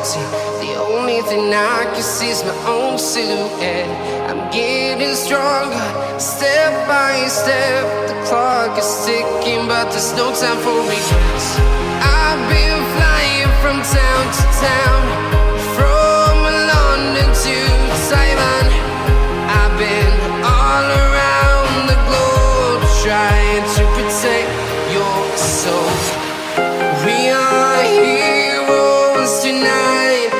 empty. The only thing I can see is my own silhouette. I'm getting stronger, step by step. The clock is ticking, but there's no time for regrets. I've been flying from town to town, from London to Taiwan. I've been all around the globe, trying to protect your soul. We are heroes tonight.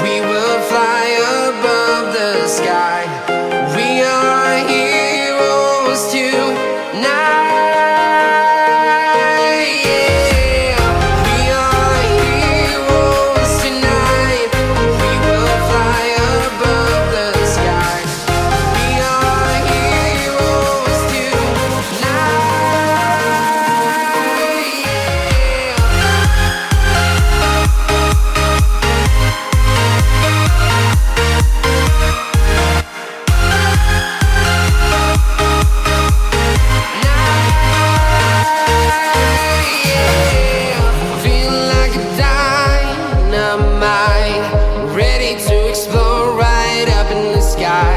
We will fly above the sky. We are heroes tonight. Yeah. We are heroes tonight. We will fly above the sky. We are heroes tonight. Feel like a dynamite, ready to explode right up in the sky.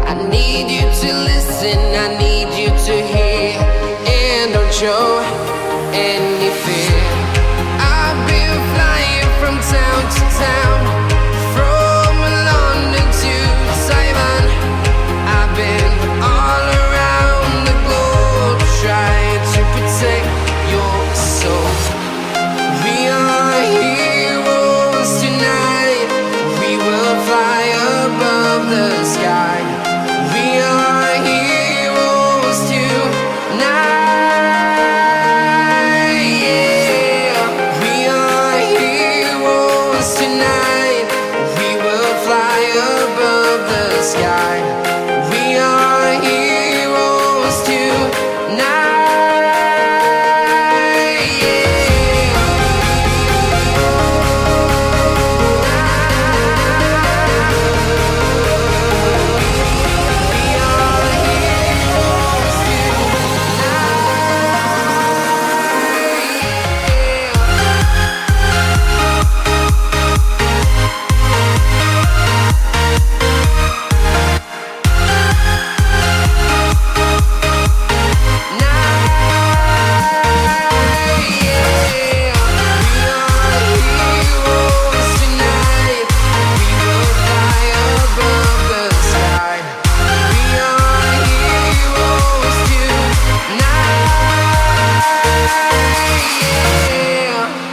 I need you to listen, I need you to hear, and don't show any fear. I've been flying from town to town, from London to Taiwan. I've been all around the globe, trying to protect your soul. We are heroes tonight. We will fly above the sky. We are heroes tonight. Yeah. We are heroes tonight. We will fly above the sky. We are heroes tonight.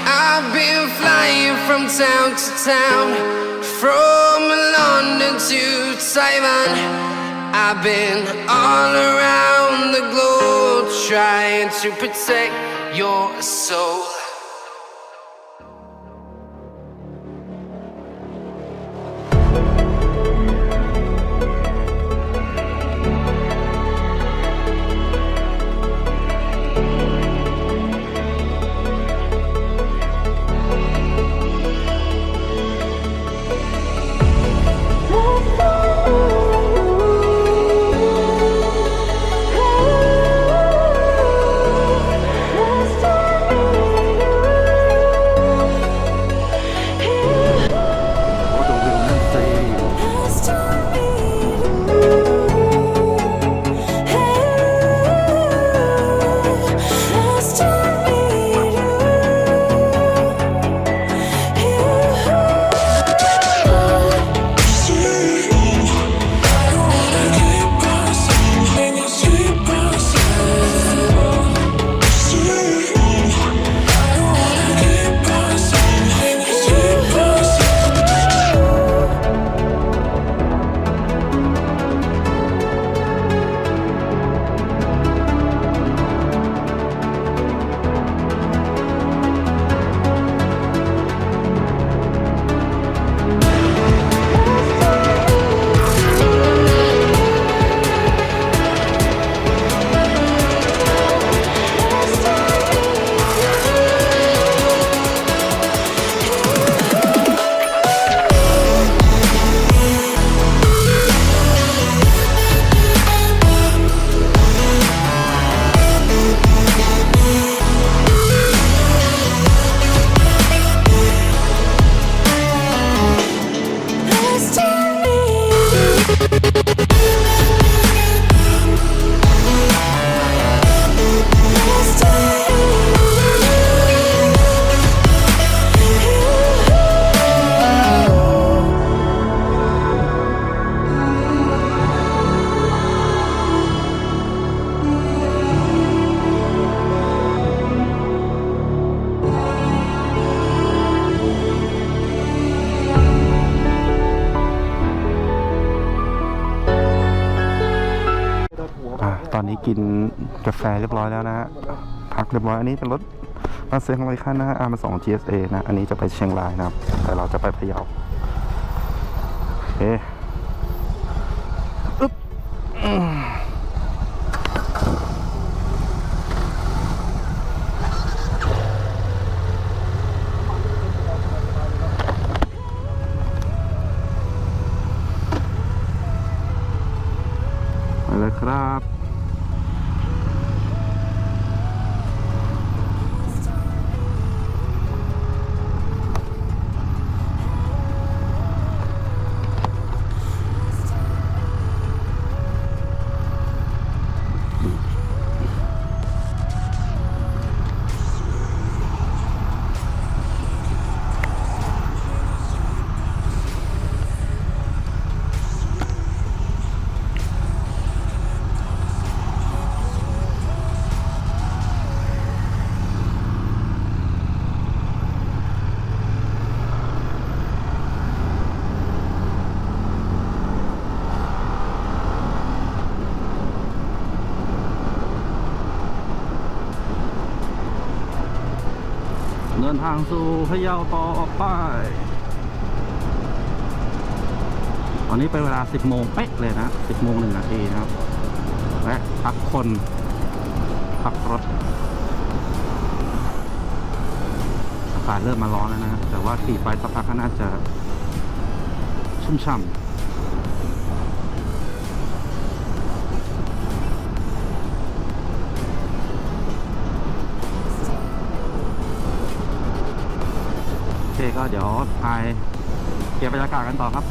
I've been flying from town to town, from London to Taiwan. I've been all around the globe, trying to protect your soul. Let's กินกาแฟเรียบร้อยแล้วนะฮะพักเรียบร้อยอันนี้เป็นรถมาเซของไรคันนะฮะR2 GSA นะอันนี้จะไปเชียงรายนะครับแต่เราจะไปพะเยาโอเคอึ๊บไปเลยครับเดินทางสู่พะเยาต่อไปตอนนี้เป็นเวลา 10 โมงเป๊ะเลยนะ 10 โมง 1 นาทีนะครับและพักคนพักรถอากาศเริ่มมาร้อนแล้วนะแต่ว่าขี่ไปสักพักก็น่าจะชุ่มฉ่ำโอเคก็เดี๋ยวถ่ายเก็บบรรยากาศกันต่อครับ